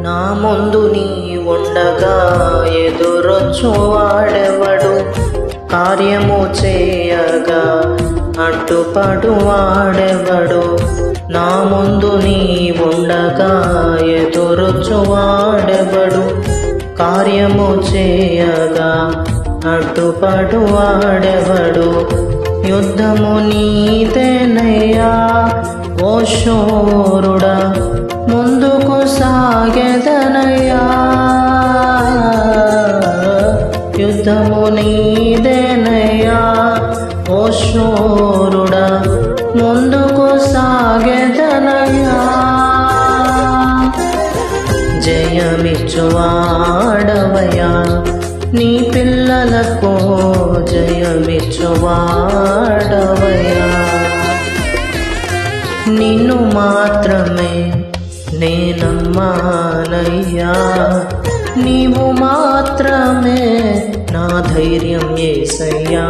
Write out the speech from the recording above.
నా ముందు నీ ఉండగా ఎదురొచ్చు వాడెవడు, కార్యము చేయగా అడ్డుపడు వాడెవడు. నా ముందు నీ ఉండగా ఎదురొచ్చు వాడెవడు, కార్యము చేయగా అడ్డుపడు వాడెవడు. యుద్ధము నీదేనయ్యా ఓ శూరుడా, ముందుకు సాగెదనయ్యా. యుద్ధము నీదేనయ్యా ఓ శూరుడా, ముందుకు సాగెదనయ్యా. జయమిచ్చువాడవయ్యా నీ పిల్లలకు, జయమిచ్చువాడవయ్యా. నిన్ను మాత్రమే నేనమ్మానయ్యా, నీవు మాత్రమే నా ధైర్యం యేసయ్యా.